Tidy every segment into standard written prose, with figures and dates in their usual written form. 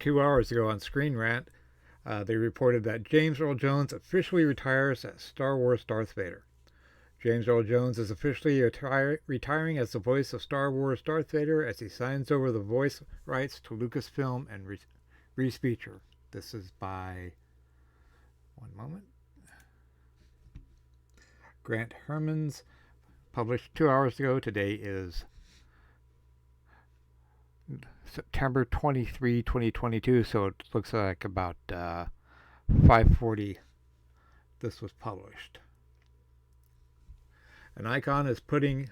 2 hours ago on Screen Rant, they reported that James Earl Jones officially retires as Star Wars Darth Vader. James Earl Jones is officially retiring as the voice of Star Wars Darth Vader as he signs over the voice rights to Lucasfilm and Respeecher. This is by, one moment, Grant Hermans, published 2 hours ago. Today is September 23, 2022, so it looks like about 5:40 this was published. An icon is putting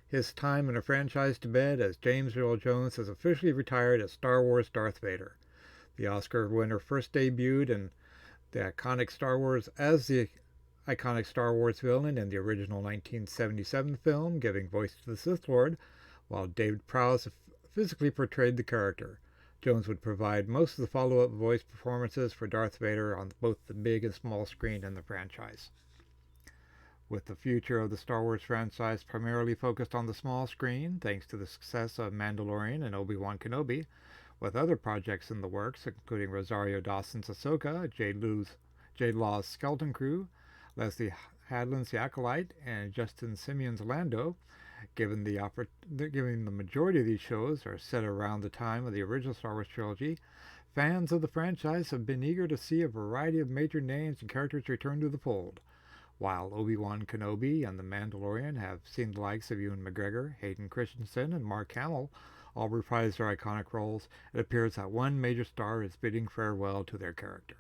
his time in a franchise to bed as James Earl Jones has officially retired as Star Wars Darth Vader. The Oscar winner first debuted in the iconic Star Wars as the iconic Star Wars villain in the original 1977 film, giving voice to the Sith Lord, while David Prowse physically portrayed the character. Jones would provide most of the follow-up voice performances for Darth Vader on both the big and small screen in the franchise. With the future of the Star Wars franchise primarily focused on the small screen, thanks to the success of Mandalorian and Obi-Wan Kenobi, with other projects in the works, including Rosario Dawson's Ahsoka, J. Law's Skeleton Crew, Leslie Hadland's The Acolyte, and Justin Simeon's Lando, given the majority of these shows are set around the time of the original Star Wars trilogy, fans of the franchise have been eager to see a variety of major names and characters return to the fold. While Obi-Wan Kenobi and The Mandalorian have seen the likes of Ewan McGregor, Hayden Christensen, and Mark Hamill all reprise their iconic roles, it appears that one major star is bidding farewell to their character.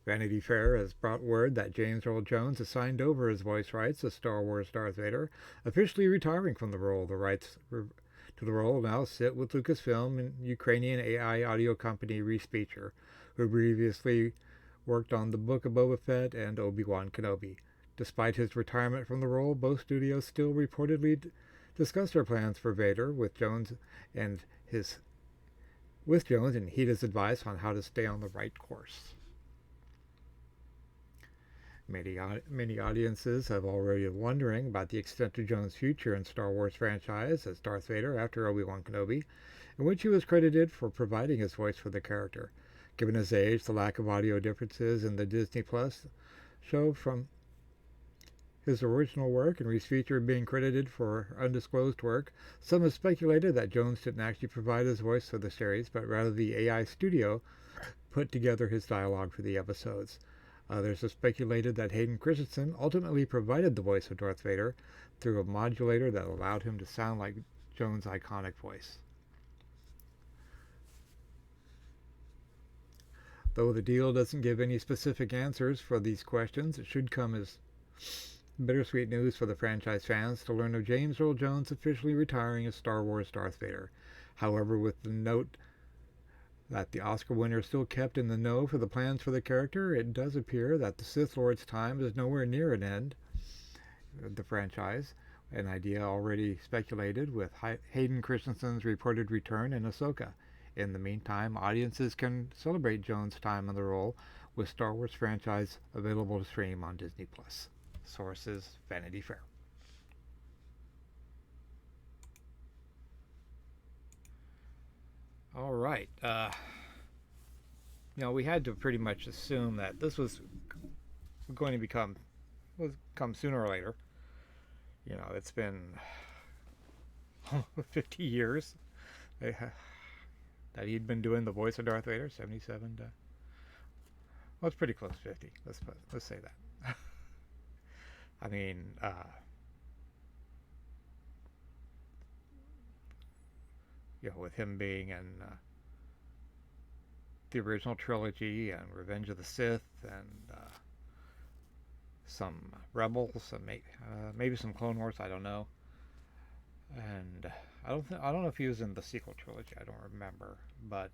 Vanity Fair has brought word that James Earl Jones has signed over his voice rights as Star Wars Darth Vader, officially retiring from the role. The rights to the role now sit with Lucasfilm and Ukrainian AI audio company Respeecher, who previously worked on the Book of Boba Fett and Obi-Wan Kenobi. Despite his retirement from the role, both studios still reportedly discuss their plans for Vader, with Jones and heed his advice on how to stay on the right course. Many audiences have already been wondering about the extent of Jones' future in Star Wars franchise as Darth Vader after Obi-Wan Kenobi, in which he was credited for providing his voice for the character. Given his age, the lack of audio differences in the Disney Plus show from his original work and Respeecher being credited for undisclosed work, some have speculated that Jones didn't actually provide his voice for the series, but rather the AI studio put together his dialogue for the episodes. Others have speculated that Hayden Christensen ultimately provided the voice of Darth Vader through a modulator that allowed him to sound like Jones' iconic voice. Though the deal doesn't give any specific answers for these questions, it should come as bittersweet news for the franchise fans to learn of James Earl Jones officially retiring as Star Wars Darth Vader. However, with the note that the Oscar winner is still kept in the know for the plans for the character, it does appear that the Sith Lord's time is nowhere near an end of the franchise, an idea already speculated with Hayden Christensen's reported return in Ahsoka. In the meantime, audiences can celebrate Jones' time in the role with Star Wars franchise available to stream on Disney+. Sources: Vanity Fair. All right. We had to pretty much assume that this was going to come sooner or later. It's been 50 years that he'd been doing the voice of Darth Vader. 77 to, well, it's pretty close to 50. Let's say that. I mean, with him being in the original trilogy and Revenge of the Sith and some Rebels and maybe some Clone Wars, I don't know. And I don't know if he was in the sequel trilogy. I don't remember, but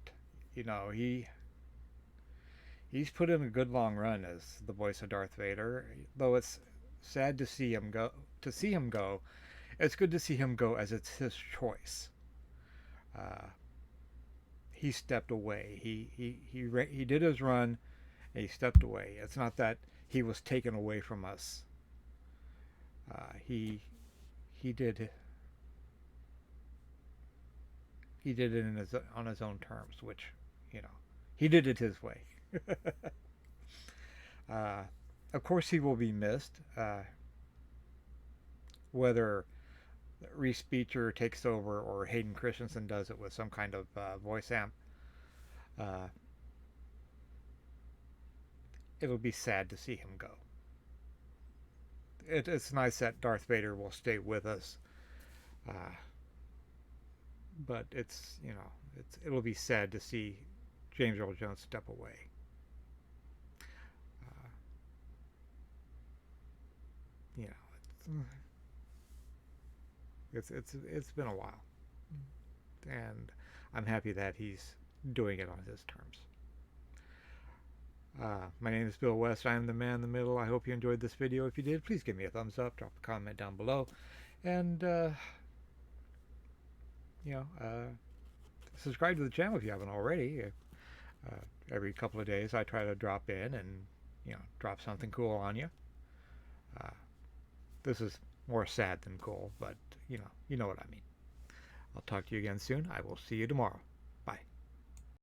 he's put in a good long run as the voice of Darth Vader. Though it's sad to see him go. It's good to see him go as it's his choice. He stepped away. He did his run, and he stepped away. It's not that he was taken away from us. He did he did it on his own terms, which, you know, he did it his way. uh, of course, he will be missed. Whether Respeecher takes over or Hayden Christensen does it with some kind of voice amp, uh, it'll be sad to see him go. It's nice that Darth Vader will stay with us, uh, but it'll be sad to see James Earl Jones step away. Uh, you know, it's been a while, and I'm happy that he's doing it on his terms. My name is Bill West. I am the man in the middle. I hope you enjoyed this video. If you did, please give me a thumbs up, drop a comment down below, and subscribe to the channel if you haven't already. Every couple of days, I try to drop in and drop something cool on you. This is more sad than cool, but you know what I mean. I'll talk to you again soon. I will see you tomorrow.